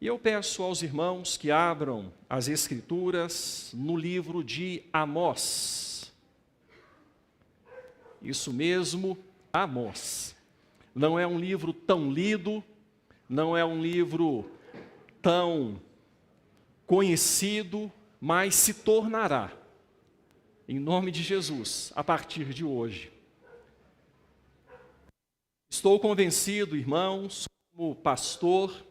E eu peço aos irmãos que abram as Escrituras no livro de Amós. Isso mesmo, Amós. Não é um livro tão lido, não é um livro tão conhecido, mas se tornará, em nome de Jesus, a partir de hoje. Estou convencido, irmãos, como pastor,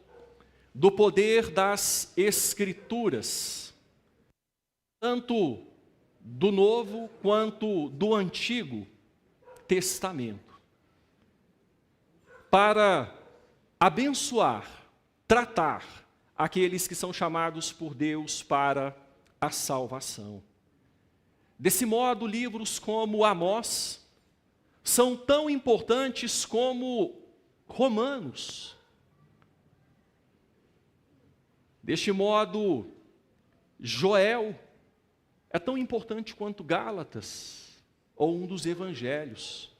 do poder das Escrituras, tanto do Novo quanto do Antigo Testamento, para abençoar, tratar aqueles que são chamados por Deus para a salvação. Desse modo, livros como Amós são tão importantes como Romanos. Deste modo, Joel é tão importante quanto Gálatas, ou um dos evangelhos.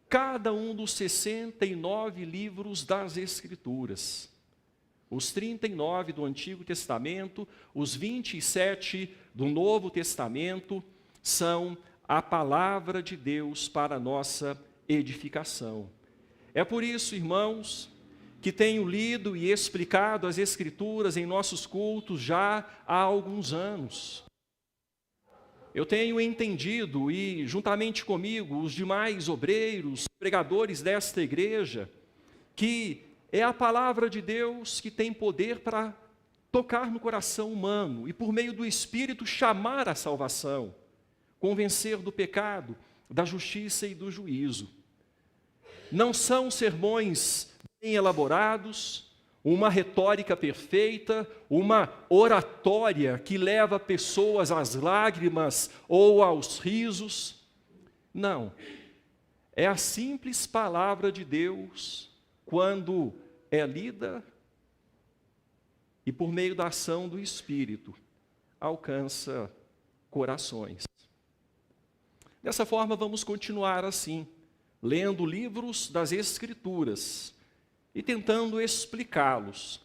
Cada um dos 69 livros das Escrituras. Os 39 do Antigo Testamento, os 27 do Novo Testamento, são a palavra de Deus para a nossa edificação. É por isso, irmãos, que tenho lido e explicado as Escrituras em nossos cultos já há alguns anos. Eu tenho entendido, e juntamente comigo, os demais obreiros, pregadores desta igreja, que é a palavra de Deus que tem poder para tocar no coração humano e, por meio do Espírito, chamar a salvação, convencer do pecado, da justiça e do juízo. Não são sermões bem elaborados, uma retórica perfeita, uma oratória que leva pessoas às lágrimas ou aos risos. Não, é a simples palavra de Deus, quando é lida e por meio da ação do Espírito, alcança corações. Dessa forma, vamos continuar assim, lendo livros das Escrituras e tentando explicá-los,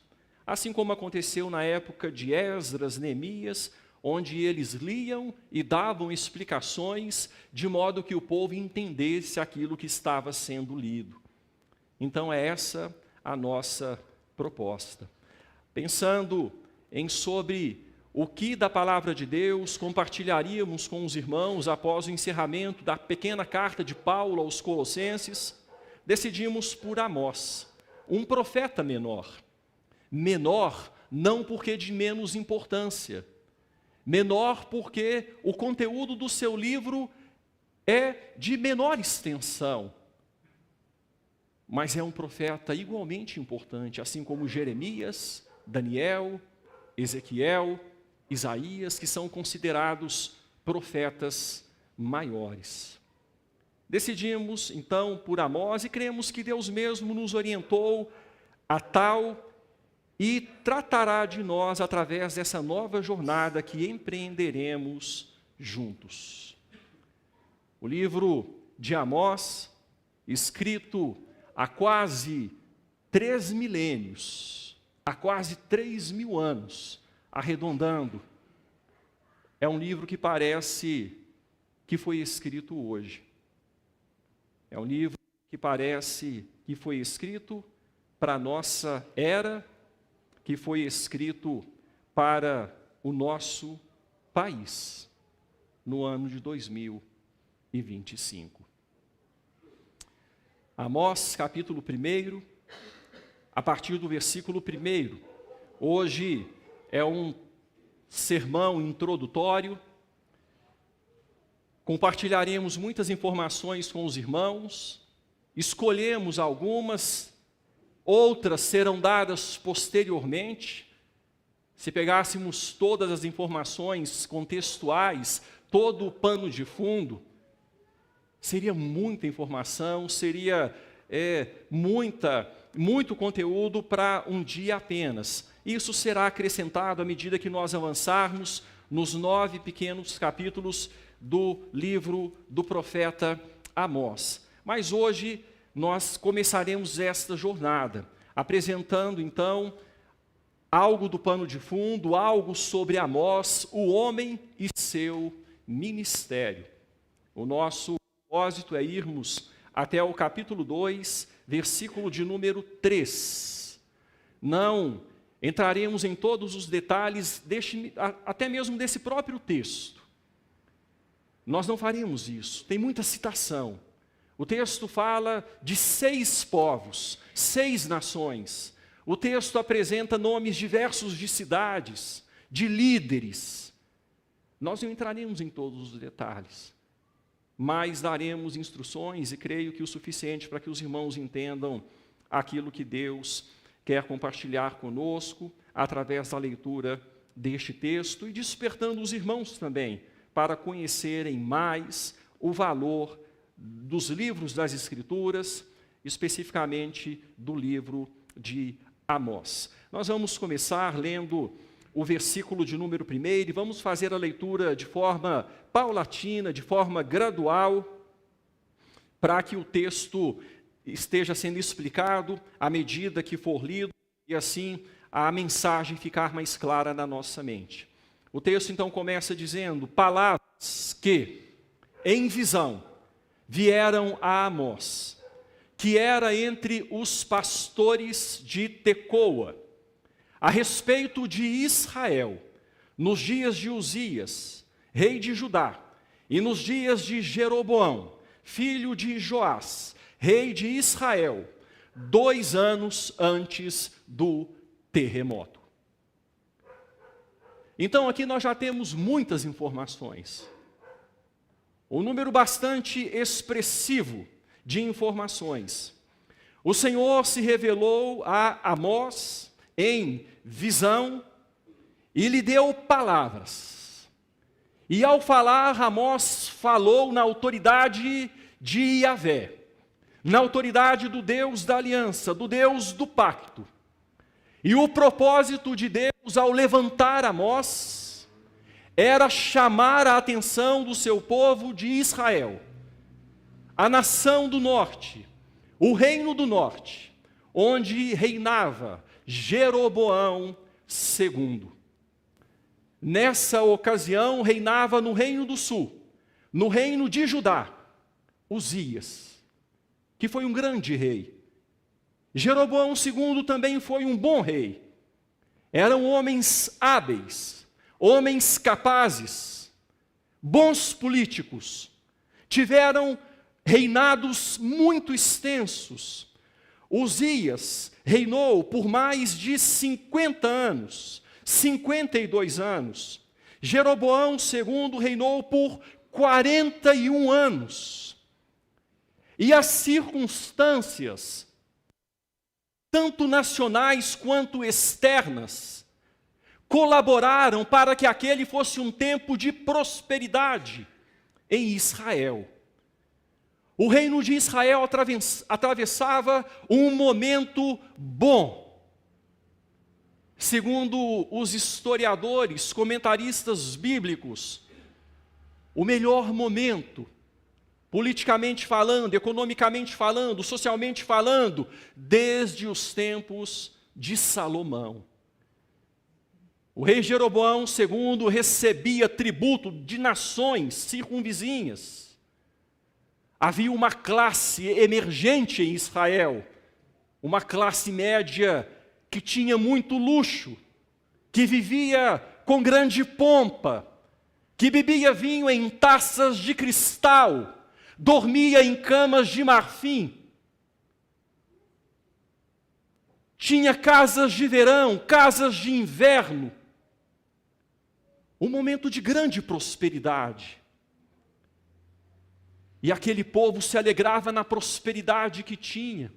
assim como aconteceu na época de Esdras, Neemias, onde eles liam e davam explicações de modo que o povo entendesse aquilo que estava sendo lido. Então é essa a nossa proposta. Pensando sobre o que da palavra de Deus compartilharíamos com os irmãos após o encerramento da pequena carta de Paulo aos Colossenses, decidimos por Amós, um profeta menor. Menor não porque de menos importância, menor porque o conteúdo do seu livro é de menor extensão, mas é um profeta igualmente importante, assim como Jeremias, Daniel, Ezequiel, Isaías, que são considerados profetas maiores. Decidimos, então, por Amós e cremos que Deus mesmo nos orientou a tal e tratará de nós através dessa nova jornada que empreenderemos juntos. O livro de Amós, escrito há quase 3 milênios, há quase 3.000 anos, arredondando, é um livro que parece que foi escrito hoje. É um livro que parece que foi escrito para a nossa era, que foi escrito para o nosso país, no ano de 2025. Amós, capítulo 1, a partir do versículo 1. Hoje é um sermão introdutório. Compartilharemos muitas informações com os irmãos, escolhemos algumas, outras serão dadas posteriormente. Se pegássemos todas as informações contextuais, todo o pano de fundo, seria muita informação, seria muito conteúdo para um dia apenas. Isso será acrescentado à medida que nós avançarmos nos 9 pequenos capítulos do livro do profeta Amós. Mas hoje nós começaremos esta jornada, apresentando então algo do pano de fundo, algo sobre Amós, o homem e seu ministério. O nosso propósito é irmos até o capítulo 2, versículo de número 3. Não entraremos em todos os detalhes, até mesmo desse próprio texto. Nós não faremos isso, tem muita citação. O texto fala de 6 povos, 6 nações. O texto apresenta nomes diversos de cidades, de líderes. Nós não entraremos em todos os detalhes, mas daremos instruções e creio que o suficiente para que os irmãos entendam aquilo que Deus quer compartilhar conosco através da leitura deste texto e despertando os irmãos também para conhecerem mais o valor dos livros das Escrituras, especificamente do livro de Amós. Nós vamos começar lendo o versículo de número 1 e vamos fazer a leitura de forma paulatina, de forma gradual, para que o texto esteja sendo explicado à medida que for lido e assim a mensagem ficar mais clara na nossa mente. O texto então começa dizendo: palavras que, em visão, vieram a Amós, que era entre os pastores de Tecoa, a respeito de Israel, nos dias de Uzias, rei de Judá, e nos dias de Jeroboão, filho de Joás, rei de Israel, 2 anos antes do terremoto. Então aqui nós já temos muitas informações. Um número bastante expressivo de informações. O Senhor se revelou a Amós em visão e lhe deu palavras. E ao falar, Amós falou na autoridade de Yahvé, na autoridade do Deus da aliança, do Deus do pacto. E o propósito de Deus ao levantar Amós era chamar a atenção do seu povo de Israel, a nação do norte, o reino do norte, onde reinava Jeroboão II. Nessa ocasião reinava no reino do sul, no reino de Judá, Uzias, que foi um grande rei. Jeroboão II também foi um bom rei. Eram homens hábeis, homens capazes, bons políticos. Tiveram reinados muito extensos. Uzias reinou por mais de 50 anos, 52 anos. Jeroboão II reinou por 41 anos. E as circunstâncias, tanto nacionais quanto externas, colaboraram para que aquele fosse um tempo de prosperidade em Israel. O reino de Israel atravessava um momento bom. Segundo os historiadores, comentaristas bíblicos, o melhor momento, politicamente falando, economicamente falando, socialmente falando, desde os tempos de Salomão. O rei Jeroboão II recebia tributo de nações circunvizinhas. Havia uma classe emergente em Israel, uma classe média que tinha muito luxo, que vivia com grande pompa, que bebia vinho em taças de cristal, dormia em camas de marfim, tinha casas de verão, casas de inverno, um momento de grande prosperidade. E aquele povo se alegrava na prosperidade que tinha,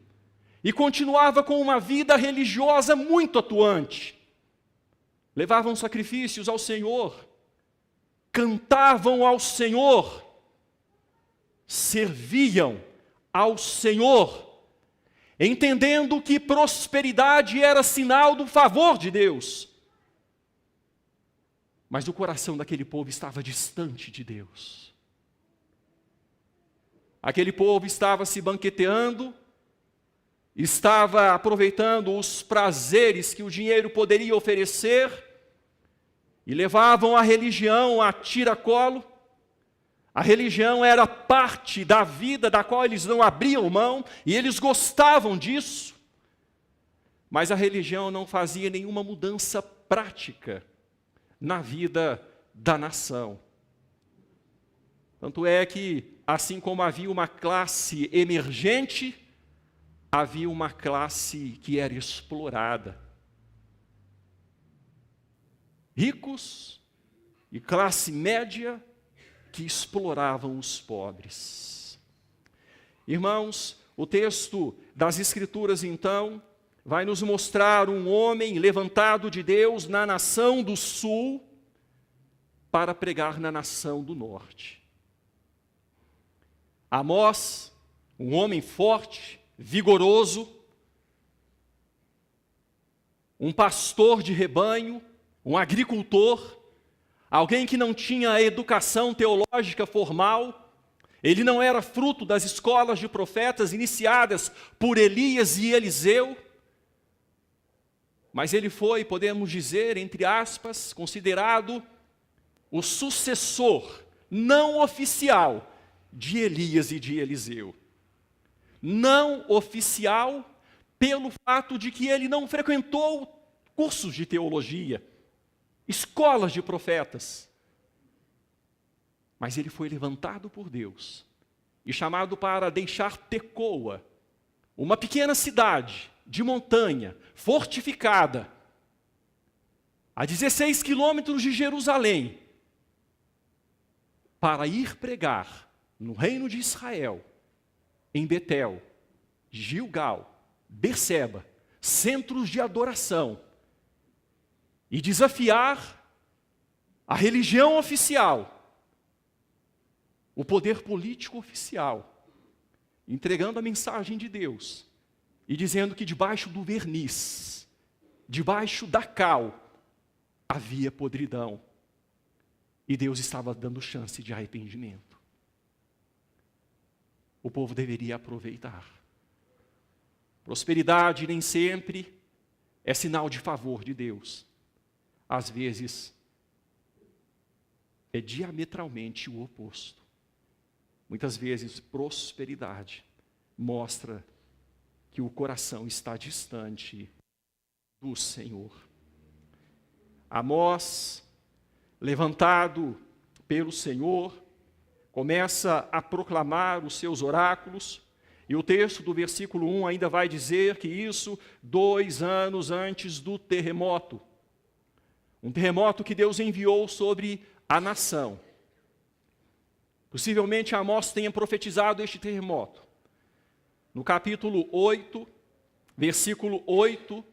e continuava com uma vida religiosa muito atuante. Levavam sacrifícios ao Senhor, cantavam ao Senhor, serviam ao Senhor, entendendo que prosperidade era sinal do favor de Deus. Mas o coração daquele povo estava distante de Deus. Aquele povo estava se banqueteando, estava aproveitando os prazeres que o dinheiro poderia oferecer e levavam a religião a tiracolo. A religião era parte da vida da qual eles não abriam mão e eles gostavam disso. Mas a religião não fazia nenhuma mudança prática na vida da nação. Tanto é que, assim como havia uma classe emergente, havia uma classe que era explorada. Ricos e classe média que exploravam os pobres. Irmãos, o texto das Escrituras, então, vai nos mostrar um homem levantado de Deus na nação do sul para pregar na nação do norte. Amós, um homem forte, vigoroso, um pastor de rebanho, um agricultor, alguém que não tinha educação teológica formal, ele não era fruto das escolas de profetas iniciadas por Elias e Eliseu, mas ele foi, podemos dizer, entre aspas, considerado o sucessor não oficial de Elias e de Eliseu. Não oficial pelo fato de que ele não frequentou cursos de teologia, escolas de profetas. Mas ele foi levantado por Deus e chamado para deixar Tecoa, uma pequena cidade de montanha, fortificada, a 16 quilômetros de Jerusalém, para ir pregar no reino de Israel, em Betel, Gilgal, Berseba, centros de adoração, e desafiar a religião oficial, o poder político oficial, entregando a mensagem de Deus e dizendo que debaixo do verniz, debaixo da cal, havia podridão e Deus estava dando chance de arrependimento. O povo deveria aproveitar. Prosperidade nem sempre é sinal de favor de Deus. Às vezes, é diametralmente o oposto. Muitas vezes, prosperidade mostra que o coração está distante do Senhor. Amós, levantado pelo Senhor, começa a proclamar os seus oráculos, e o texto do versículo 1 ainda vai dizer que isso 2 anos antes do terremoto. Um terremoto que Deus enviou sobre a nação. Possivelmente Amós tenha profetizado este terremoto. No capítulo 8, versículo 8,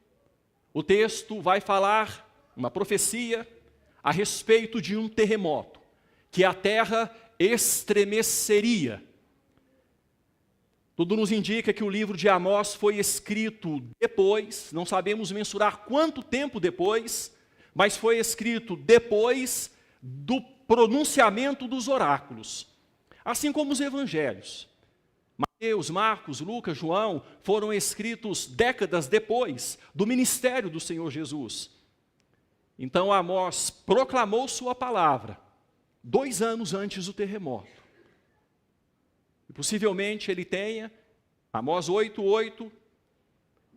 o texto vai falar uma profecia a respeito de um terremoto, que a terra estremeceria. Tudo nos indica que o livro de Amós foi escrito depois, não sabemos mensurar quanto tempo depois, mas foi escrito depois do pronunciamento dos oráculos, assim como os evangelhos. Mateus, Marcos, Lucas, João foram escritos décadas depois do ministério do Senhor Jesus. Então Amós proclamou sua palavra 2 anos antes do terremoto. E possivelmente ele tenha, Amós 8:8,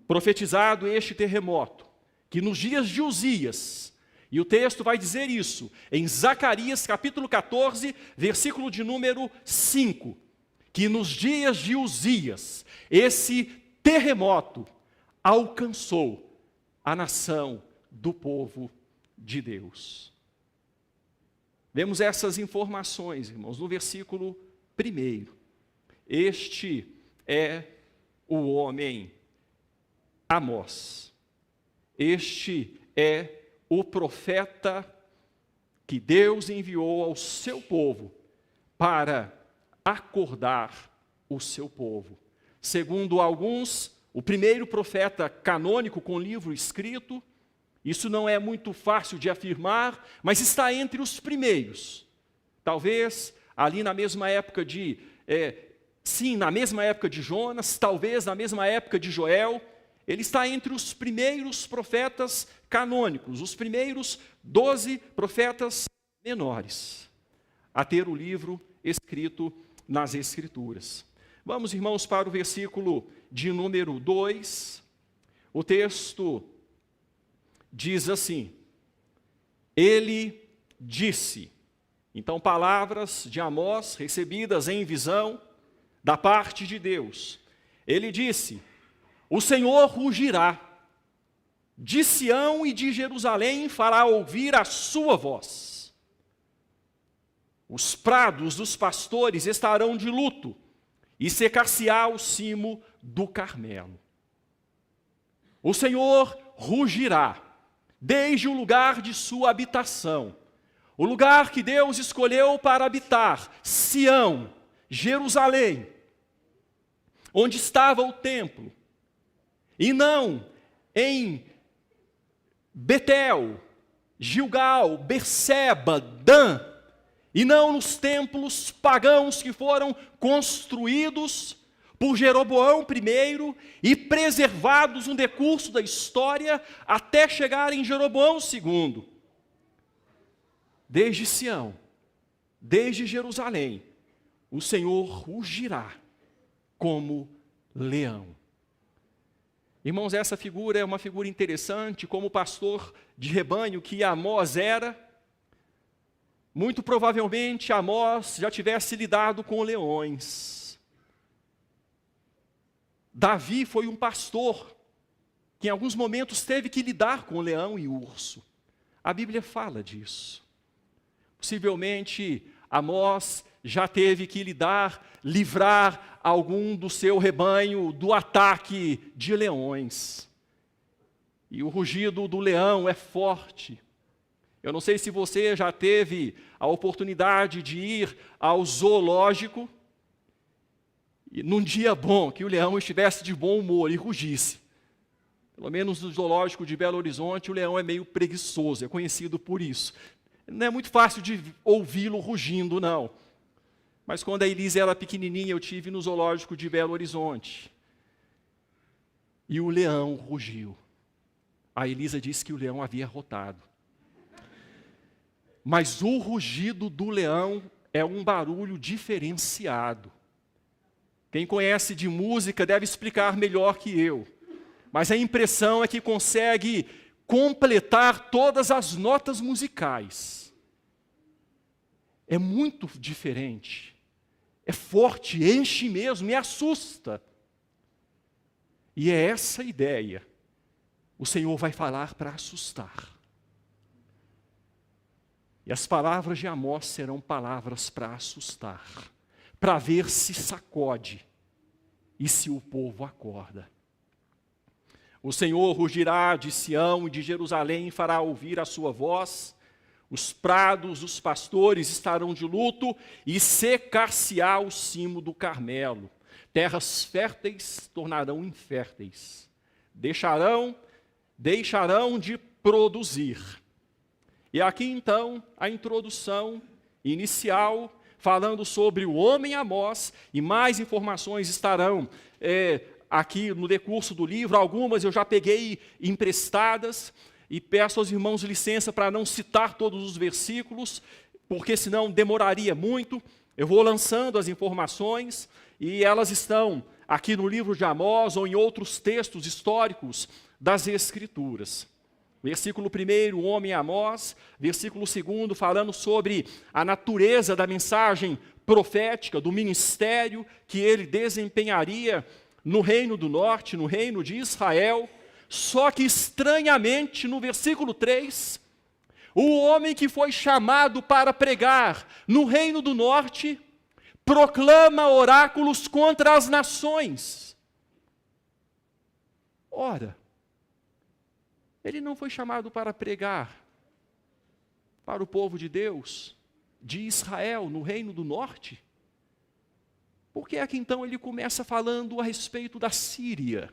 profetizado este terremoto, que nos dias de Uzias, e o texto vai dizer isso, em Zacarias capítulo 14, versículo de número 5, que nos dias de Uzias, esse terremoto alcançou a nação do povo de Deus. Vemos essas informações, irmãos, no versículo 1. Este é o homem Amós. Este é o profeta que Deus enviou ao seu povo para acordar o seu povo. Segundo alguns, o primeiro profeta canônico com livro escrito. Isso não é muito fácil de afirmar, mas está entre os primeiros. Talvez ali na mesma época de sim, na mesma época de Jonas, talvez na mesma época de Joel. Ele está entre os primeiros profetas canônicos, os primeiros 12 profetas menores a ter o livro escrito nas Escrituras. Vamos, irmãos, para o versículo de número 2. O texto diz assim: ele disse. Então, palavras de Amós recebidas em visão da parte de Deus. Ele disse: o Senhor rugirá, de Sião e de Jerusalém fará ouvir a sua voz. Os prados dos pastores estarão de luto, e secar-se-á o cimo do Carmelo. O Senhor rugirá, desde o lugar de sua habitação, o lugar que Deus escolheu para habitar, Sião, Jerusalém, onde estava o templo, e não em Betel, Gilgal, Berseba, Dan, e não nos templos pagãos que foram construídos por Jeroboão I e preservados no decurso da história até chegar em Jeroboão II. Desde Sião, desde Jerusalém, o Senhor rugirá como leão. Irmãos, essa figura é uma figura interessante, como pastor de rebanho que Amós era. Muito provavelmente Amós já tivesse lidado com leões. Davi foi um pastor que em alguns momentos teve que lidar com leão e urso. A Bíblia fala disso. Possivelmente Amós já teve que livrar algum do seu rebanho do ataque de leões. E o rugido do leão é forte. Eu não sei se você já teve a oportunidade de ir ao zoológico, e num dia bom, que o leão estivesse de bom humor e rugisse. Pelo menos no zoológico de Belo Horizonte, o leão é meio preguiçoso, é conhecido por isso. Não é muito fácil de ouvi-lo rugindo, não. Mas quando a Elisa era pequenininha, eu tive no zoológico de Belo Horizonte. E o leão rugiu. A Elisa disse que o leão havia arrotado. Mas o rugido do leão é um barulho diferenciado. Quem conhece de música deve explicar melhor que eu. Mas a impressão é que consegue completar todas as notas musicais. É muito diferente. É forte, enche mesmo e assusta. E é essa ideia. O Senhor vai falar para assustar. E as palavras de Amós serão palavras para assustar, para ver se sacode e se o povo acorda. O Senhor rugirá de Sião e de Jerusalém, fará ouvir a sua voz. Os prados dos pastores estarão de luto e secar-se-á o cimo do Carmelo. Terras férteis tornarão inférteis. Deixarão de produzir. E aqui então a introdução inicial, falando sobre o homem Amós, e mais informações estarão aqui no decurso do livro. Algumas eu já peguei emprestadas, e peço aos irmãos licença para não citar todos os versículos, porque senão demoraria muito. Eu vou lançando as informações, e elas estão aqui no livro de Amós ou em outros textos históricos das Escrituras. Versículo 1, o homem Amós. Versículo 2, falando sobre a natureza da mensagem profética, do ministério que ele desempenharia no reino do norte, no reino de Israel. Só que estranhamente, no versículo 3, o homem que foi chamado para pregar no reino do norte, proclama oráculos contra as nações. Ora, ele não foi chamado para pregar para o povo de Deus, de Israel, no reino do norte? Por que é que então ele começa falando a respeito da Síria?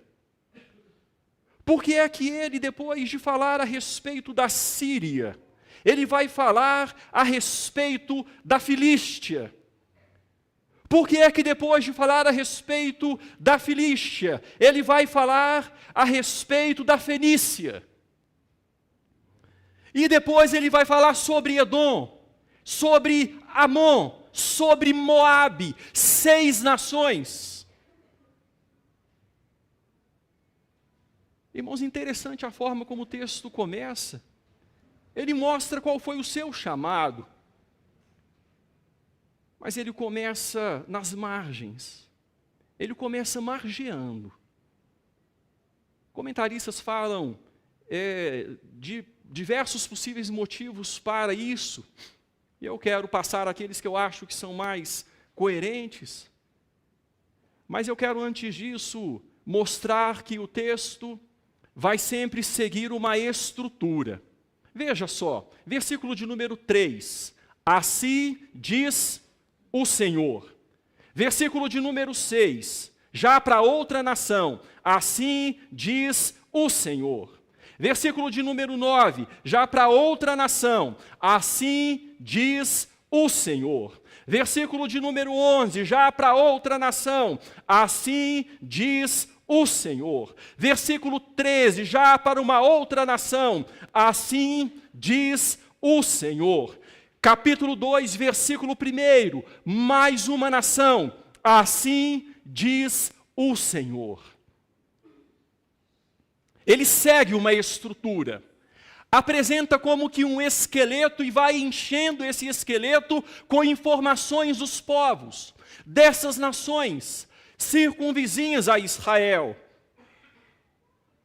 Por que é que ele, depois de falar a respeito da Síria, ele vai falar a respeito da Filístia? Por que é que depois de falar a respeito da Filístia, ele vai falar a respeito da Fenícia? E depois ele vai falar sobre Edom, sobre Amon, sobre Moabe, 6 nações. Irmãos, interessante a forma como o texto começa. Ele mostra qual foi o seu chamado. Mas ele começa nas margens. Ele começa margeando. Comentaristas falam de diversos possíveis motivos para isso. E eu quero passar aqueles que eu acho que são mais coerentes. Mas eu quero, antes disso, mostrar que o texto vai sempre seguir uma estrutura. Veja só, versículo de número 3. Assim diz o Senhor. Versículo de número 6. Já para outra nação. Assim diz o Senhor. Versículo de número 9. Já para outra nação. Assim diz o Senhor. Versículo de número 11. Já para outra nação. Assim diz o Senhor. Versículo 13. Já para uma outra nação. Assim diz o Senhor. Capítulo 2, versículo 1. Mais uma nação. Assim diz o Senhor. Ele segue uma estrutura. Apresenta como que um esqueleto e vai enchendo esse esqueleto com informações dos povos, dessas nações circunvizinhas a Israel.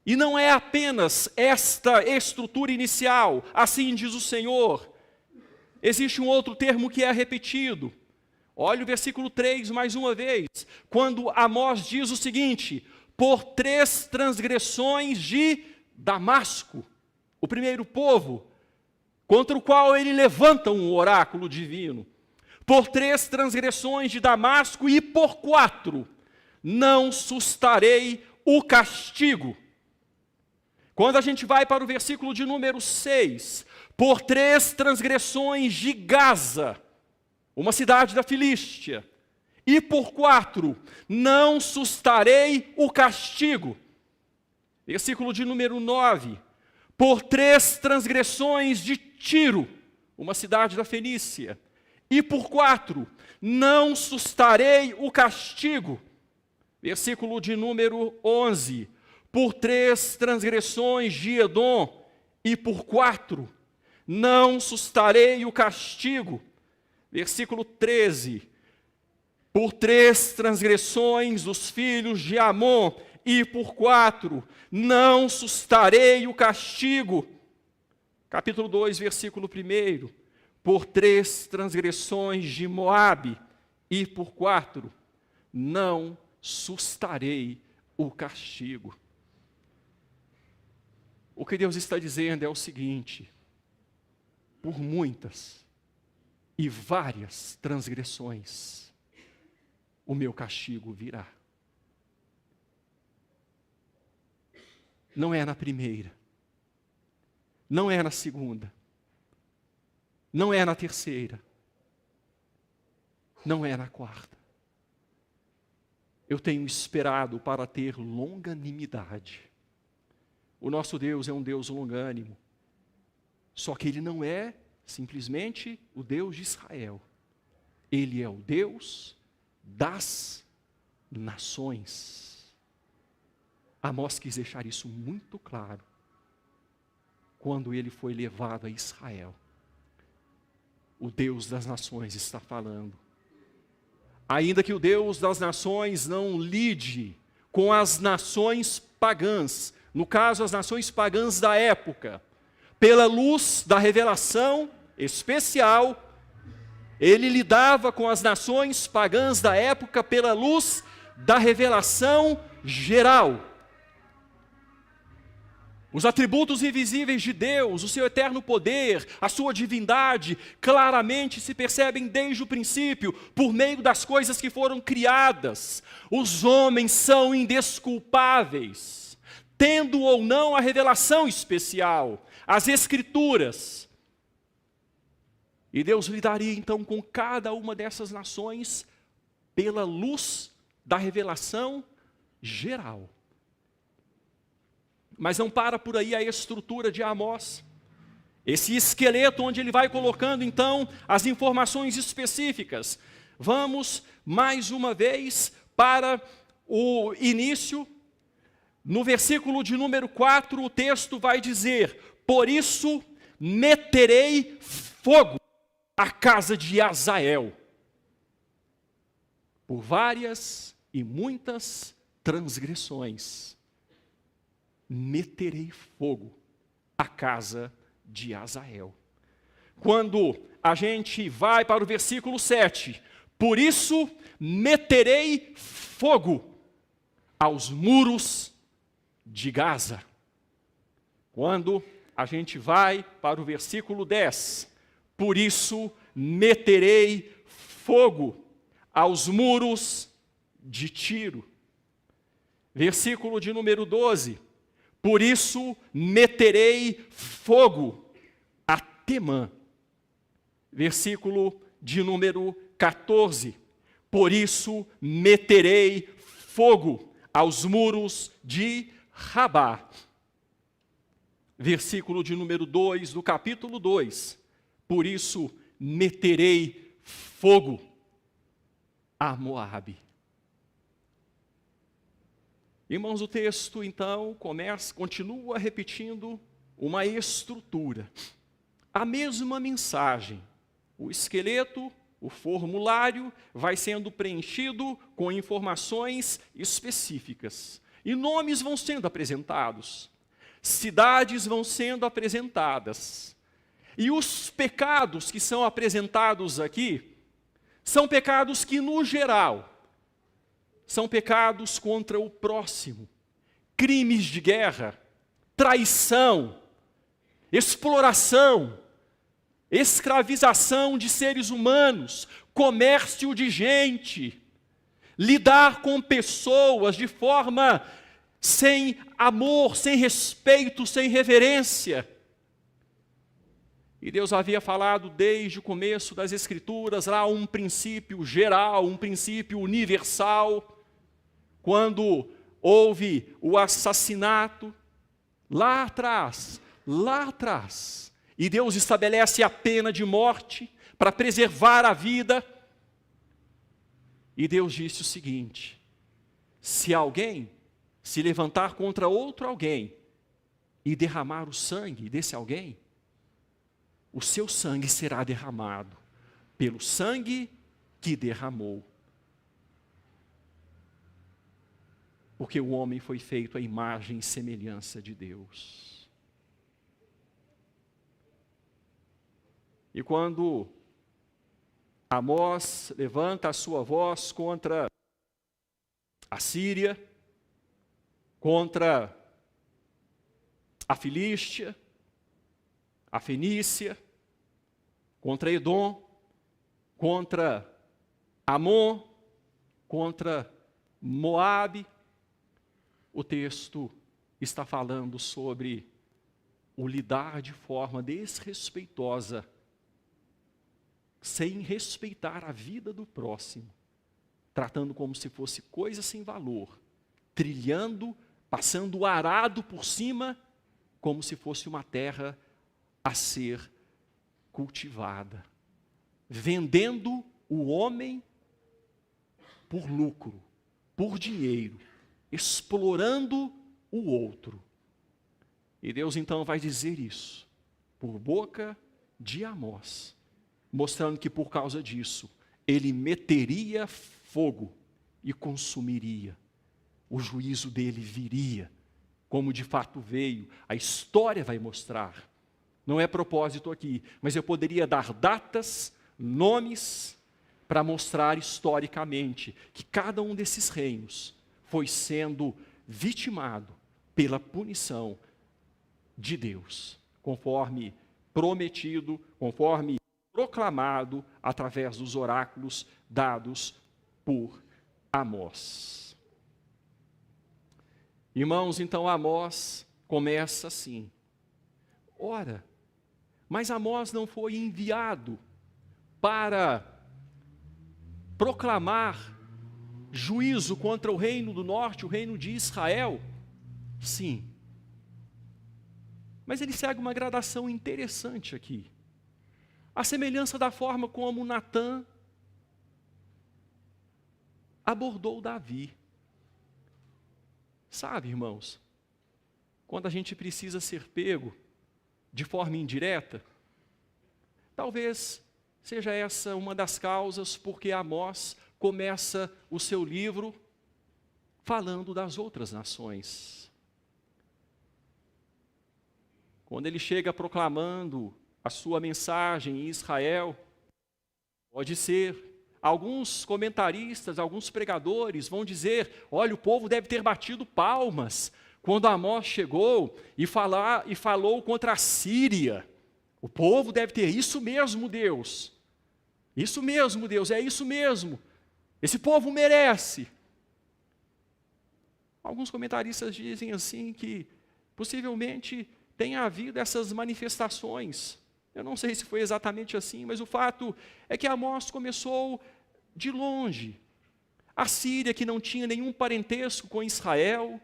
E não é apenas esta estrutura inicial, assim diz o Senhor. Existe um outro termo que é repetido. Olha o versículo 3 mais uma vez, quando Amós diz o seguinte: por 3 transgressões de Damasco, o primeiro povo, contra o qual ele levanta um oráculo divino. Por 3 transgressões de Damasco e por 4, não sustarei o castigo. Quando a gente vai para o versículo de número 6, por 3 transgressões de Gaza, uma cidade da Filístia, e por 4, não sustarei o castigo. Versículo de número 9, por 3 transgressões de Tiro, uma cidade da Fenícia, e por 4, não sustarei o castigo. Versículo de número 11, por 3 transgressões de Edom, e por 4, não sustarei o castigo. Versículo 13, por 3 transgressões dos filhos de Amon, e por 4, não sustarei o castigo. Capítulo 2, versículo 1, por 3 transgressões de Moabe, e por 4, não sustarei o castigo. O que Deus está dizendo é o seguinte: por muitas e várias transgressões, o meu castigo virá. Não é na primeira, não é na segunda, não é na terceira, não é na quarta. Eu tenho esperado para ter longanimidade. O nosso Deus é um Deus longânimo, só que Ele não é simplesmente o Deus de Israel. Ele é o Deus das nações. Amós quis deixar isso muito claro quando ele foi levado a Israel. O Deus das nações está falando. Ainda que o Deus das nações não lide com as nações pagãs, no caso as nações pagãs da época, pela luz da revelação especial, ele lidava com as nações pagãs da época pela luz da revelação geral. Os atributos invisíveis de Deus, o seu eterno poder, a sua divindade, claramente se percebem desde o princípio, por meio das coisas que foram criadas. Os homens são indesculpáveis, tendo ou não a revelação especial, as Escrituras. E Deus lidaria então com cada uma dessas nações pela luz da revelação geral. Mas não para por aí a estrutura de Amós. Esse esqueleto onde ele vai colocando, então, as informações específicas. Vamos, mais uma vez, para o início. No versículo de número 4, o texto vai dizer: por isso meterei fogo à casa de Azael, por várias e muitas transgressões. Meterei fogo à casa de Azael. Quando a gente vai para o versículo 7, por isso meterei fogo aos muros de Gaza. Quando a gente vai para o versículo 10, por isso meterei fogo aos muros de Tiro. Versículo de número 12, por isso meterei fogo a Temã. Versículo de número 14, por isso meterei fogo aos muros de Rabá. Versículo de número 2 do capítulo 2, por isso meterei fogo a Moabe. Irmãos, o texto então continua repetindo uma estrutura. A mesma mensagem. O esqueleto, o formulário, vai sendo preenchido com informações específicas. E nomes vão sendo apresentados. Cidades vão sendo apresentadas. E os pecados que são apresentados aqui, são pecados que, no geral, são pecados contra o próximo, crimes de guerra, traição, exploração, escravização de seres humanos, comércio de gente, lidar com pessoas de forma sem amor, sem respeito, sem reverência. E Deus havia falado desde o começo das Escrituras, lá um princípio geral, um princípio universal. Quando houve o assassinato, lá atrás, e Deus estabelece a pena de morte para preservar a vida. E Deus disse o seguinte: se alguém se levantar contra outro alguém e derramar o sangue desse alguém, o seu sangue será derramado pelo sangue que derramou. Porque o homem foi feito à imagem e semelhança de Deus. E quando Amós levanta a sua voz contra a Síria, contra a Filístia, a Fenícia, contra Edom, contra Amon, contra Moabe, o texto está falando sobre o lidar de forma desrespeitosa, sem respeitar a vida do próximo, tratando como se fosse coisa sem valor, trilhando, passando o arado por cima, como se fosse uma terra a ser cultivada, vendendo o homem por lucro, por dinheiro, explorando o outro. E Deus então vai dizer isso, por boca de Amós, mostrando que por causa disso, ele meteria fogo e consumiria. O juízo dele viria, como de fato veio. A história vai mostrar. Não é propósito aqui, mas eu poderia dar datas, nomes, para mostrar historicamente que cada um desses reinos foi sendo vitimado pela punição de Deus, conforme prometido, conforme proclamado através dos oráculos dados por Amós. Irmãos, então Amós começa assim: ora, mas Amós não foi enviado para proclamar juízo contra o reino do norte, o reino de Israel? Sim. Mas ele segue uma gradação interessante aqui. A semelhança da forma como Natã abordou Davi. Sabe, irmãos, quando a gente precisa ser pego de forma indireta, talvez seja essa uma das causas porque Amós começa o seu livro falando das outras nações. Quando ele chega proclamando a sua mensagem em Israel, pode ser, alguns comentaristas, alguns pregadores vão dizer, olha, o povo deve ter batido palmas quando Amós chegou e falou contra a Síria. O povo deve ter, isso mesmo, Deus. Isso mesmo, Deus, é isso mesmo. Esse povo merece. Alguns comentaristas dizem assim que possivelmente tenha havido essas manifestações. Eu não sei se foi exatamente assim, mas o fato é que Amós começou de longe. A Síria, que não tinha nenhum parentesco com Israel.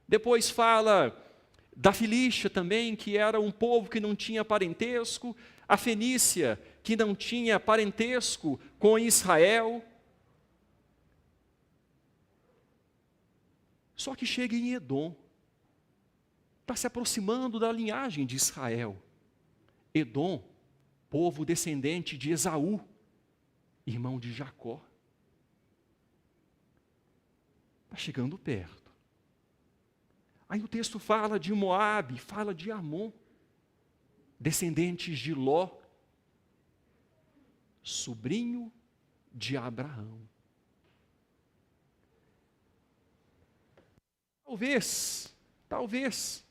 Depois fala da Filístia também, que era um povo que não tinha parentesco. A Fenícia, que não tinha parentesco com Israel. Só que chega em Edom. Está se aproximando da linhagem de Israel. Edom, povo descendente de Esaú, irmão de Jacó. Está chegando perto. Aí o texto fala de Moabe, fala de Amon, descendentes de Ló, sobrinho de Abraão. Talvez,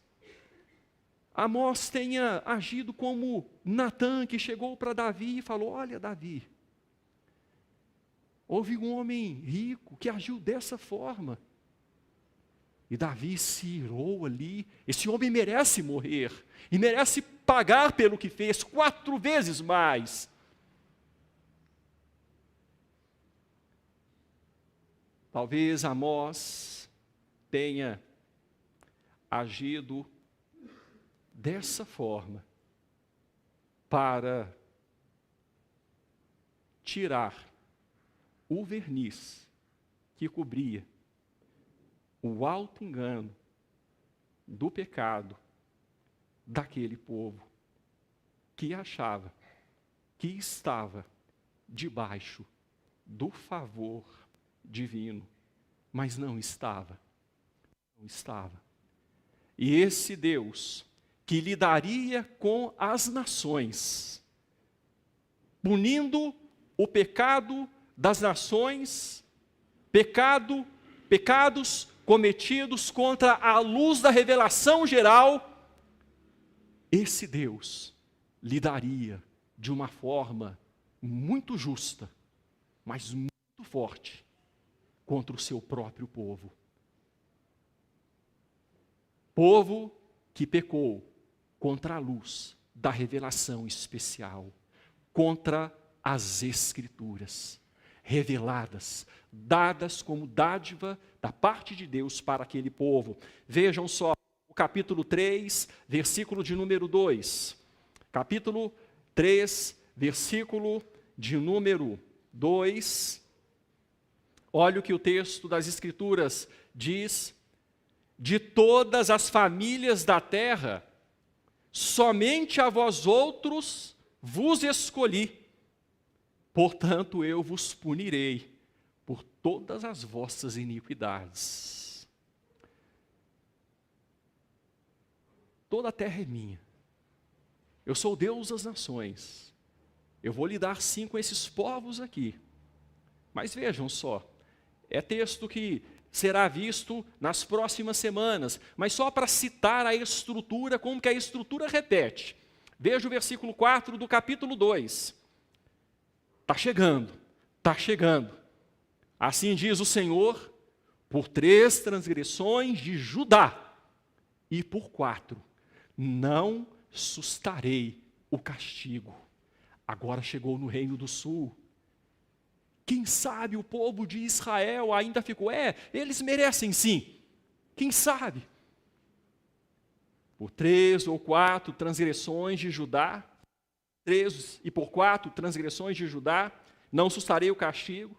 Amós tenha agido como Natã, que chegou para Davi e falou, olha, Davi, houve um homem rico que agiu dessa forma. E Davi se irou ali, esse homem merece morrer, e merece pagar pelo que fez, 4 vezes mais. Talvez Amós tenha agido dessa forma para tirar o verniz que cobria o alto engano do pecado daquele povo que achava que estava debaixo do favor divino, mas não estava. Não estava. E esse Deus que lidaria com as nações, punindo o pecado das nações, pecados cometidos contra a luz da revelação geral, esse Deus lidaria de uma forma muito justa, mas muito forte, contra o seu próprio povo. Povo que pecou contra a luz da revelação especial, contra as Escrituras, reveladas, dadas como dádiva da parte de Deus para aquele povo. Vejam só, o capítulo 3, versículo de número 2. Capítulo 3, versículo de número 2. Olha o que o texto das Escrituras diz. De todas as famílias da terra, somente a vós outros vos escolhi. Portanto, eu vos punirei por todas as vossas iniquidades. Toda a terra é minha. Eu sou o Deus das nações. Eu vou lidar sim com esses povos aqui. Mas vejam só, é texto que será visto nas próximas semanas, mas só para citar a estrutura, como que a estrutura repete. Veja o versículo 4 do capítulo 2. Está chegando. Assim diz o Senhor, por 3 transgressões de Judá, e por 4, não sustarei o castigo. Agora chegou no reino do sul. Quem sabe o povo de Israel ainda ficou, eles merecem sim. Quem sabe? Por 3 ou 4 transgressões de Judá, 3 e por 4 transgressões de Judá, não sustarei o castigo.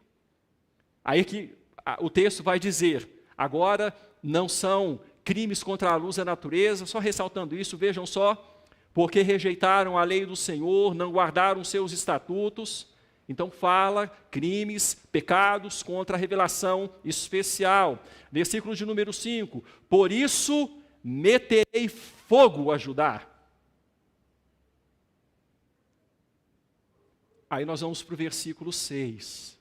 Aí que o texto vai dizer, agora não são crimes contra a luz da natureza, só ressaltando isso, vejam só, porque rejeitaram a lei do Senhor, não guardaram seus estatutos. Então fala crimes, pecados contra a revelação especial. Versículo de número 5, por isso meterei fogo a Judá. Aí nós vamos para o versículo 6.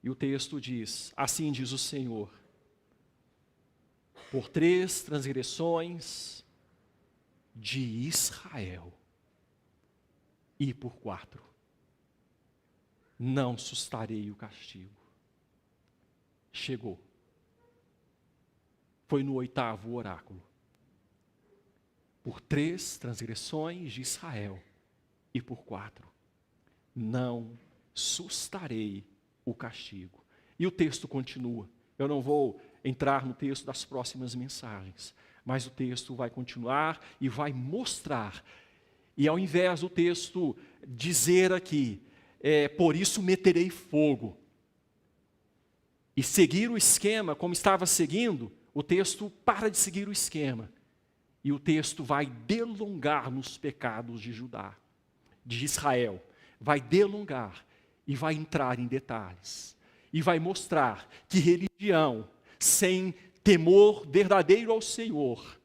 E o texto diz, assim diz o Senhor, por 3 transgressões de Israel, e por 4, não sustarei o castigo. Chegou. Foi no 8º oráculo. Por 3 transgressões de Israel, e por 4, não sustarei o castigo. E o texto continua. Eu não vou entrar no texto das próximas mensagens, mas o texto vai continuar e vai mostrar. E ao invés do texto dizer aqui, por isso meterei fogo, e seguir o esquema como estava seguindo, o texto para de seguir o esquema. E o texto vai delongar nos pecados de Judá, de Israel. Vai delongar e vai entrar em detalhes. E vai mostrar que religião sem temor verdadeiro ao Senhor,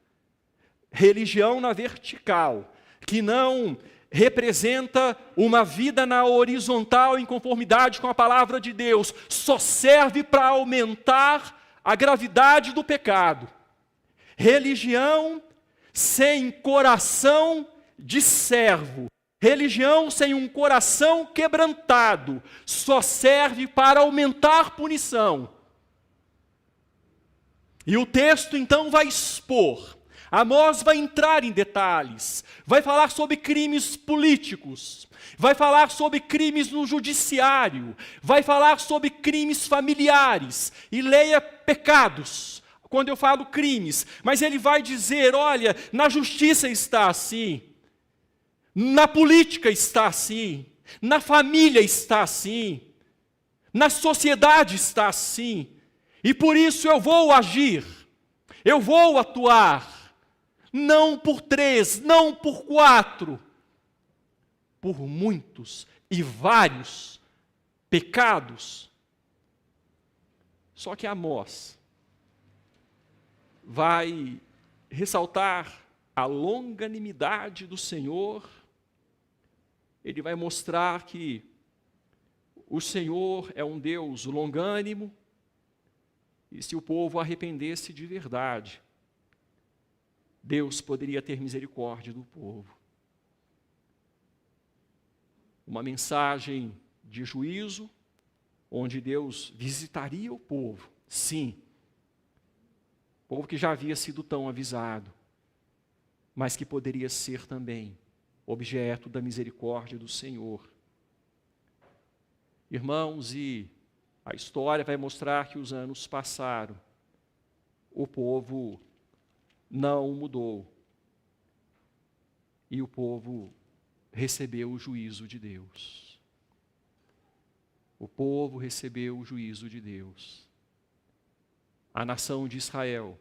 religião na vertical, que não representa uma vida na horizontal em conformidade com a palavra de Deus, só serve para aumentar a gravidade do pecado. Religião sem coração de servo, religião sem um coração quebrantado, só serve para aumentar punição. E o texto então vai expor, Amós vai entrar em detalhes, vai falar sobre crimes políticos, vai falar sobre crimes no judiciário, vai falar sobre crimes familiares, e leia pecados, quando eu falo crimes, mas ele vai dizer, olha, na justiça está assim, na política está assim, na família está assim, na sociedade está assim, e por isso eu vou agir, eu vou atuar, não por 3, não por 4, por muitos e vários pecados. Só que Amós vai ressaltar a longanimidade do Senhor, ele vai mostrar que o Senhor é um Deus longânimo, e se o povo arrependesse de verdade, Deus poderia ter misericórdia do povo. Uma mensagem de juízo, onde Deus visitaria o povo, sim, povo que já havia sido tão avisado, mas que poderia ser também objeto da misericórdia do Senhor. Irmãos, e a história vai mostrar que os anos passaram, o povo não mudou, e o povo recebeu o juízo de Deus. O povo recebeu o juízo de Deus. A nação de Israel,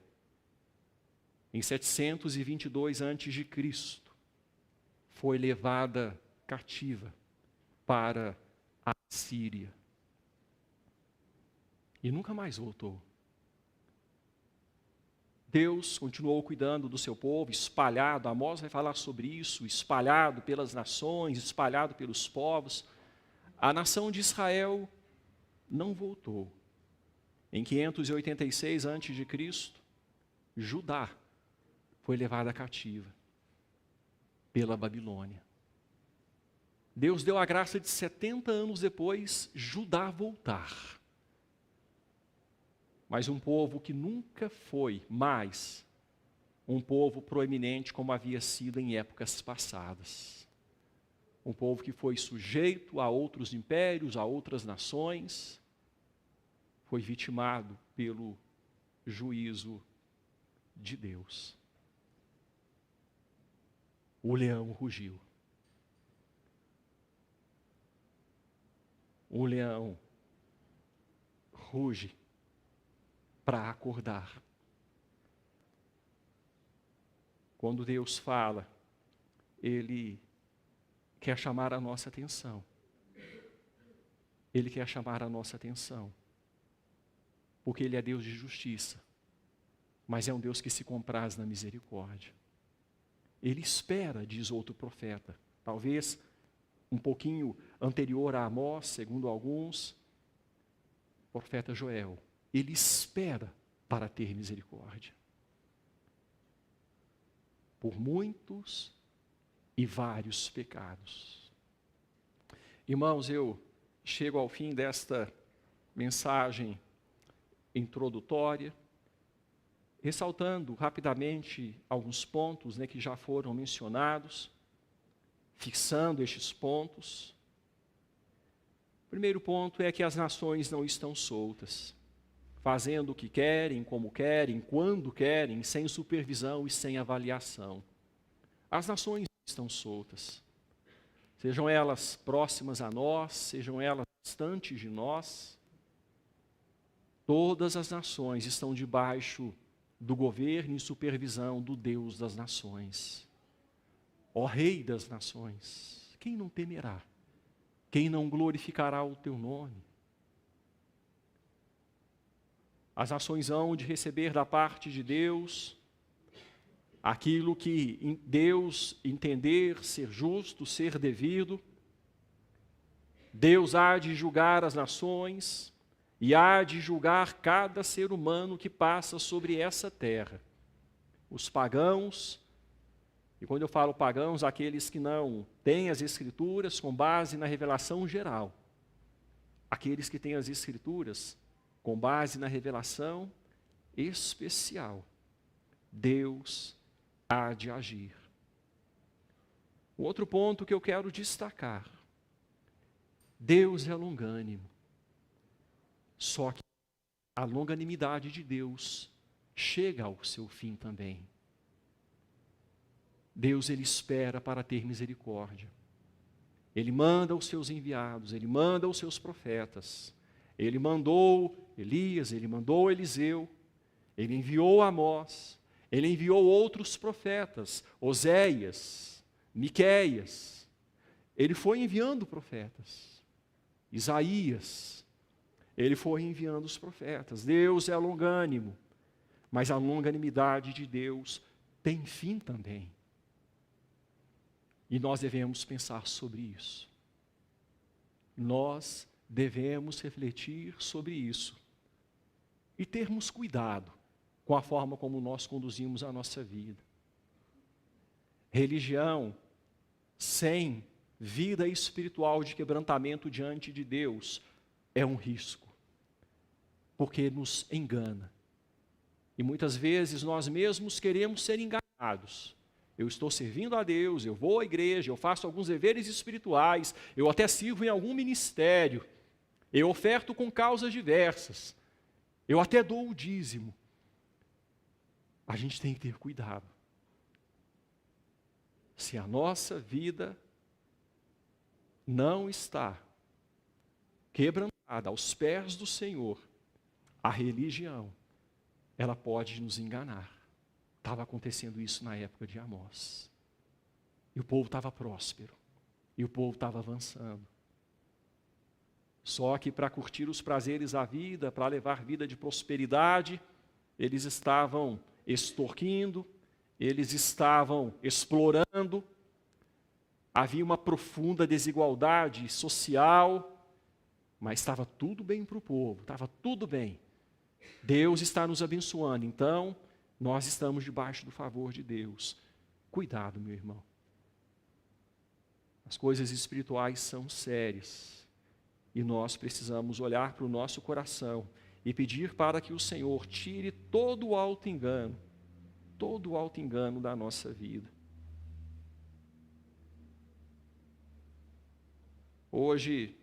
em 722 a.C., foi levada cativa para a Síria. E nunca mais voltou. Deus continuou cuidando do seu povo, espalhado, Amós vai falar sobre isso, espalhado pelas nações, espalhado pelos povos. A nação de Israel não voltou. Em 586 a.C., Judá foi levada cativa pela Babilônia. Deus deu a graça de 70 anos depois, Judá voltar. Mas um povo que nunca foi mais um povo proeminente como havia sido em épocas passadas. um povo que foi sujeito a outros impérios, a outras nações, foi vitimado pelo juízo de Deus. O leão rugiu. O leão ruge para acordar. Quando Deus fala, Ele quer chamar a nossa atenção. Ele quer chamar a nossa atenção. Porque Ele é Deus de justiça. Mas é um Deus que se compraz na misericórdia. Ele espera, diz outro profeta, talvez um pouquinho anterior a Amós, segundo alguns, profeta Joel. Ele espera para ter misericórdia. Por muitos e vários pecados. Irmãos, eu chego ao fim desta mensagem introdutória, ressaltando rapidamente alguns pontos, que já foram mencionados, fixando estes pontos. O primeiro ponto é que as nações não estão soltas, fazendo o que querem, como querem, quando querem, sem supervisão e sem avaliação. As nações estão soltas, sejam elas próximas a nós, sejam elas distantes de nós. Todas as nações estão debaixo do governo e supervisão do Deus das nações. Ó Rei das nações, quem não temerá? Quem não glorificará o teu nome? As nações hão de receber da parte de Deus aquilo que Deus entender ser justo, ser devido. Deus há de julgar as nações e há de julgar cada ser humano que passa sobre essa terra. Os pagãos, e quando eu falo pagãos, aqueles que não têm as Escrituras com base na revelação geral. Aqueles que têm as Escrituras com base na revelação especial. Deus há de agir. O outro ponto que eu quero destacar. Deus é longânimo. Só que a longanimidade de Deus chega ao seu fim também. Deus, Ele espera para ter misericórdia. Ele manda os seus enviados, Ele manda os seus profetas. Ele mandou Elias, Ele mandou Eliseu, Ele enviou Amós, Ele enviou outros profetas, Oséias, Miqueias. Ele foi enviando profetas, Isaías. Ele foi enviando os profetas. Deus é longânimo, mas a longanimidade de Deus tem fim também. E nós devemos pensar sobre isso. Nós devemos refletir sobre isso. E termos cuidado com a forma como nós conduzimos a nossa vida. Religião sem vida espiritual de quebrantamento diante de Deus é um risco, porque nos engana. E muitas vezes nós mesmos queremos ser enganados. Eu estou servindo a Deus, eu vou à igreja, eu faço alguns deveres espirituais, eu até sirvo em algum ministério, eu oferto com causas diversas, eu até dou o dízimo. A gente tem que ter cuidado. Se a nossa vida não está quebrantada aos pés do Senhor, a religião, ela pode nos enganar. Estava acontecendo isso na época de Amós. E o povo estava próspero. E o povo estava avançando. Só que para curtir os prazeres da vida, para levar vida de prosperidade, eles estavam extorquindo, eles estavam explorando. Havia uma profunda desigualdade social, mas estava tudo bem para o povo, estava tudo bem. Deus está nos abençoando, então nós estamos debaixo do favor de Deus. Cuidado, meu irmão. As coisas espirituais são sérias e nós precisamos olhar para o nosso coração e pedir para que o Senhor tire todo o auto-engano da nossa vida. Hoje,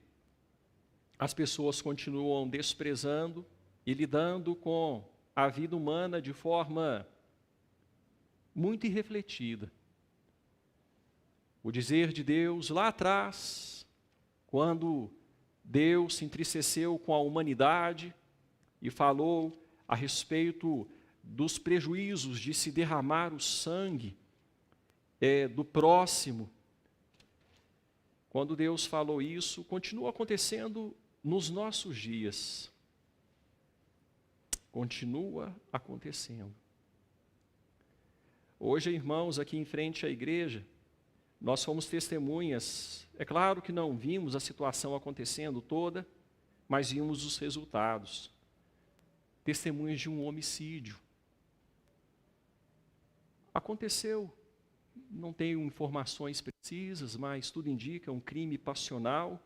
as pessoas continuam desprezando e lidando com a vida humana de forma muito irrefletida. O dizer de Deus lá atrás, quando Deus se entristeceu com a humanidade e falou a respeito dos prejuízos de se derramar o sangue do próximo, quando Deus falou isso, continua acontecendo nos nossos dias. Continua acontecendo. Hoje, irmãos, aqui em frente à igreja, nós fomos testemunhas. É claro que não vimos a situação acontecendo toda, mas vimos os resultados. Testemunhas de um homicídio. Aconteceu, não tenho informações precisas, mas tudo indica um crime passional.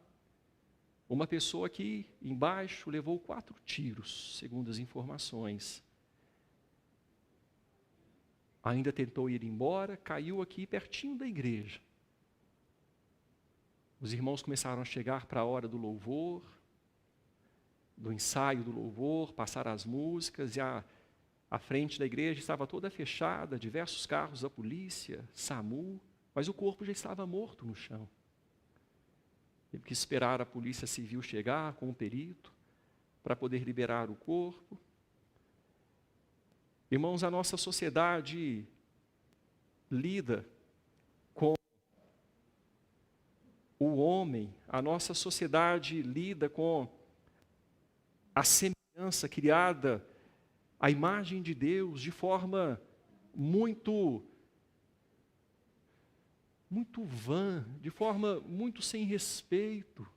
Uma pessoa aqui embaixo levou 4 tiros, segundo as informações. Ainda tentou ir embora, caiu aqui pertinho da igreja. Os irmãos começaram a chegar para a hora do louvor, do ensaio do louvor, passar as músicas, e a frente da igreja estava toda fechada, diversos carros da polícia, SAMU, mas o corpo já estava morto no chão. Teve que esperar a polícia civil chegar com um perito para poder liberar o corpo. Irmãos, a nossa sociedade lida com o homem, a nossa sociedade lida com a semelhança criada à imagem de Deus de forma muito vã, de forma muito sem respeito.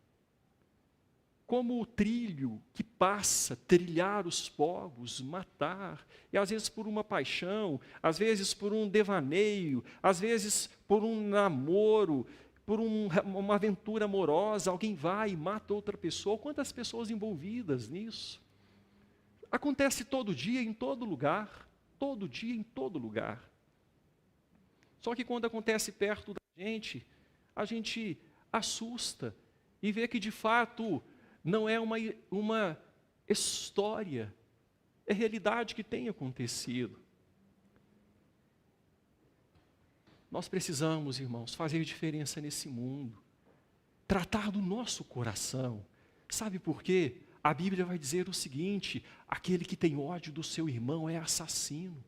Como o trilho que passa, trilhar os povos, matar, e às vezes por uma paixão, às vezes por um devaneio, às vezes por um namoro, por uma aventura amorosa, alguém vai e mata outra pessoa. Quantas pessoas envolvidas nisso? Acontece todo dia, em todo lugar, todo dia, em todo lugar. Só que quando acontece perto da gente, a gente assusta e vê que de fato não é uma história, é realidade que tem acontecido. Nós precisamos, irmãos, fazer diferença nesse mundo, tratar do nosso coração. Sabe por quê? A Bíblia vai dizer o seguinte: aquele que tem ódio do seu irmão é assassino.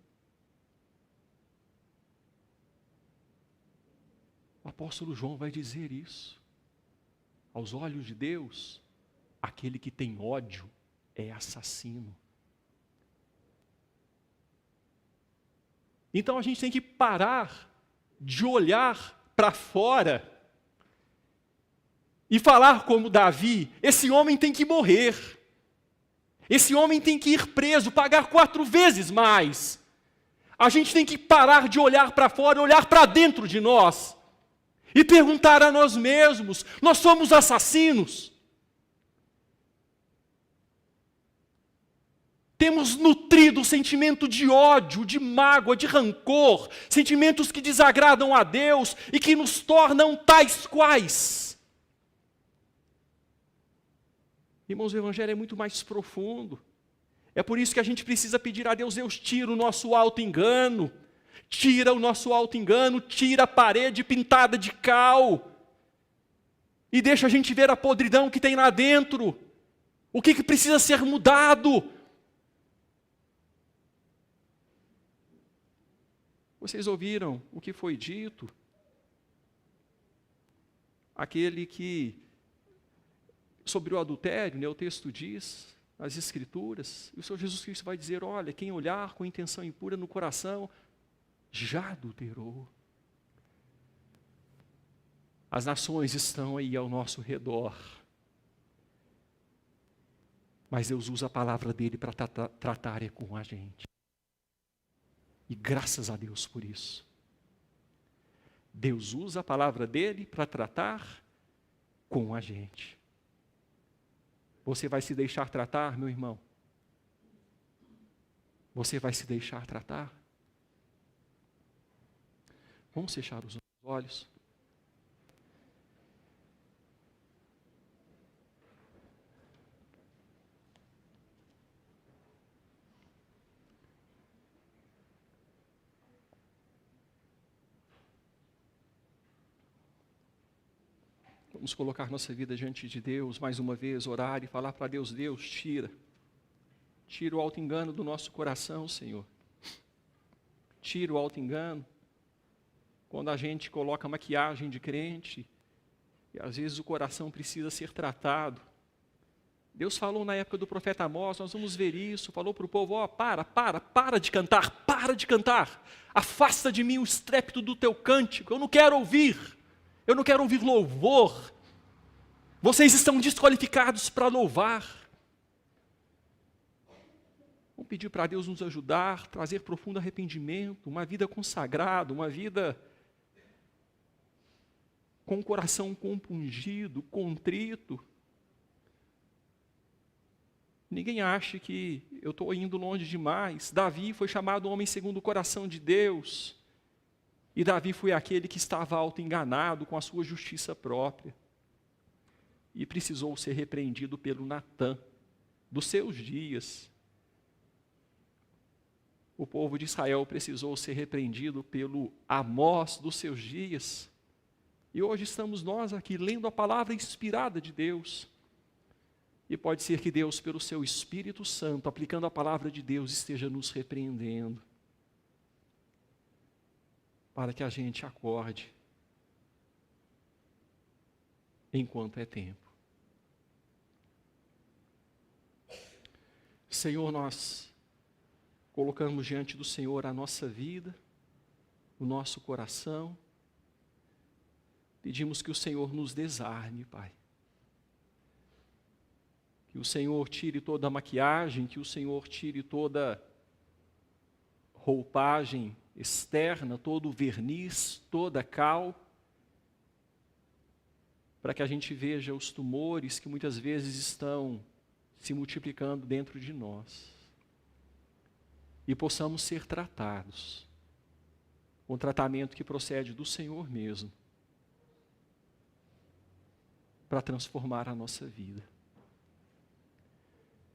O apóstolo João vai dizer isso. Aos olhos de Deus, aquele que tem ódio é assassino. Então a gente tem que parar de olhar para fora e falar como Davi: esse homem tem que morrer, esse homem tem que ir preso, pagar 4 vezes mais. A gente tem que parar de olhar para fora, olhar para dentro de nós e perguntar a nós mesmos: nós somos assassinos? Temos nutrido o sentimento de ódio, de mágoa, de rancor, sentimentos que desagradam a Deus e que nos tornam tais quais. Irmãos, o Evangelho é muito mais profundo. É por isso que a gente precisa pedir a Deus: Deus, tira o nosso auto-engano, tira o nosso auto-engano, tira a parede pintada de cal e deixa a gente ver a podridão que tem lá dentro, o que precisa ser mudado. Vocês ouviram o que foi dito? Aquele que, sobre o adultério, né, o texto diz, as Escrituras, e o Senhor Jesus Cristo vai dizer: olha, quem olhar com intenção impura no coração, já adulterou. As nações estão aí ao nosso redor, mas Deus usa a palavra dele para tratar com a gente. E graças a Deus por isso. Deus usa a palavra dele para tratar com a gente. Você vai se deixar tratar, meu irmão? Você vai se deixar tratar? Vamos fechar os olhos. Vamos colocar nossa vida diante de Deus, mais uma vez, orar e falar para Deus: Deus, tira o auto-engano do nosso coração, Senhor. Tira o auto-engano. Quando a gente coloca maquiagem de crente, e às vezes o coração precisa ser tratado. Deus falou na época do profeta Amós, nós vamos ver isso, falou para o povo: ó, para de cantar, afasta de mim o estrépito do teu cântico, eu não quero ouvir louvor, vocês estão desqualificados para louvar. Vamos pedir para Deus nos ajudar, trazer profundo arrependimento, uma vida consagrada, uma vida com o coração compungido, contrito. Ninguém ache que eu estou indo longe demais. Davi foi chamado homem segundo o coração de Deus. E Davi foi aquele que estava auto-enganado com a sua justiça própria. E precisou ser repreendido pelo Natã, dos seus dias. O povo de Israel precisou ser repreendido pelo Amós dos seus dias. E hoje estamos nós aqui lendo a palavra inspirada de Deus. E pode ser que Deus, pelo seu Espírito Santo, aplicando a palavra de Deus, esteja nos repreendendo. Para que a gente acorde enquanto é tempo. Senhor, nós colocamos diante do Senhor a nossa vida, o nosso coração. Pedimos que o Senhor nos desarme, Pai. Que o Senhor tire toda a maquiagem, que o Senhor tire toda roupagem externa, todo o verniz, toda a cal, para que a gente veja os tumores que muitas vezes estão se multiplicando dentro de nós. E possamos ser tratados com o tratamento que procede do Senhor mesmo, para transformar a nossa vida.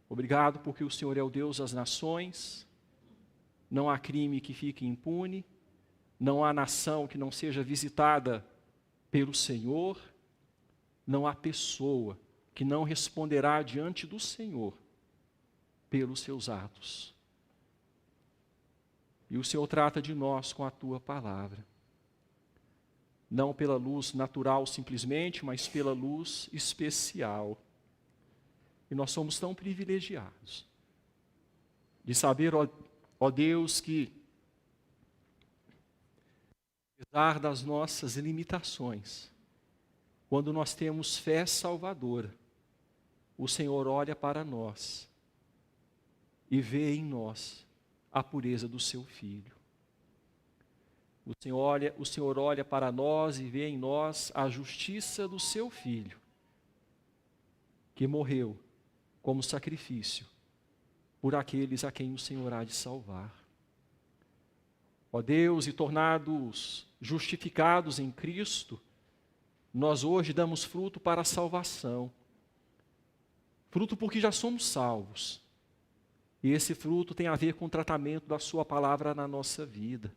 Obrigado porque o Senhor é o Deus das nações, não há crime que fique impune, não há nação que não seja visitada pelo Senhor, não há pessoa que não responderá diante do Senhor pelos seus atos. E o Senhor trata de nós com a Tua palavra, não pela luz natural simplesmente, mas pela luz especial. E nós somos tão privilegiados de saber, ó Deus, que apesar das nossas limitações, quando nós temos fé salvadora, o Senhor olha para nós e vê em nós a pureza do seu Filho. O Senhor olha para nós e vê em nós a justiça do seu Filho, que morreu como sacrifício por aqueles a quem o Senhor há de salvar. Ó Deus, e tornados justificados em Cristo, nós hoje damos fruto para a salvação. Fruto porque já somos salvos. E esse fruto tem a ver com o tratamento da sua palavra na nossa vida.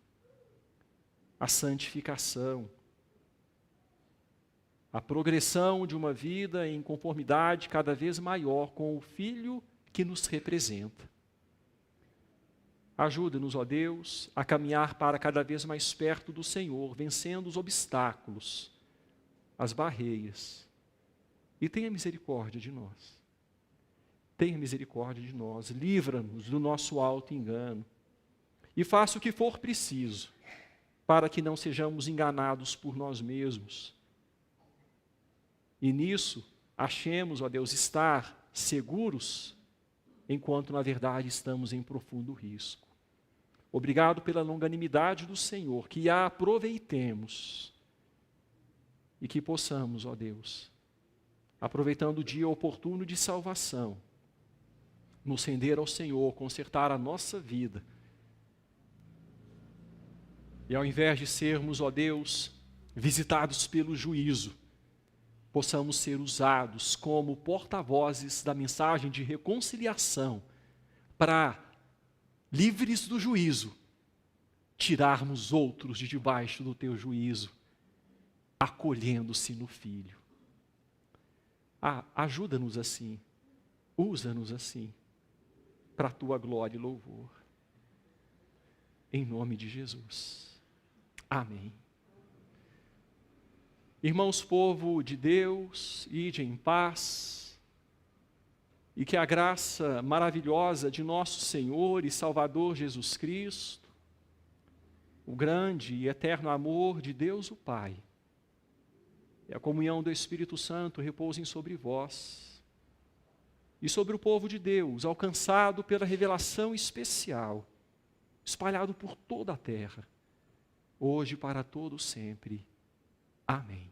A santificação. A progressão de uma vida em conformidade cada vez maior com o Filho que nos representa. Ajuda-nos, ó Deus, a caminhar para cada vez mais perto do Senhor, vencendo os obstáculos, as barreiras. E tenha misericórdia de nós. Tenha misericórdia de nós. Livra-nos do nosso auto-engano. E faça o que for preciso, para que não sejamos enganados por nós mesmos. E nisso, achemos, ó Deus, estar seguros, enquanto na verdade estamos em profundo risco. Obrigado pela longanimidade do Senhor, que a aproveitemos e que possamos, ó Deus, aproveitando o dia oportuno de salvação, nos render ao Senhor, consertar a nossa vida. E ao invés de sermos, ó Deus, visitados pelo juízo, possamos ser usados como porta-vozes da mensagem de reconciliação para, livres do juízo, tirarmos outros de debaixo do teu juízo, acolhendo-se no Filho. Ajuda-nos assim, usa-nos assim, para a tua glória e louvor. Em nome de Jesus. Amém. Irmãos, povo de Deus, ide em paz, e que a graça maravilhosa de nosso Senhor e Salvador Jesus Cristo, o grande e eterno amor de Deus o Pai, e a comunhão do Espírito Santo repousem sobre vós e sobre o povo de Deus, alcançado pela revelação especial, espalhado por toda a terra, hoje e para todo sempre. Amém.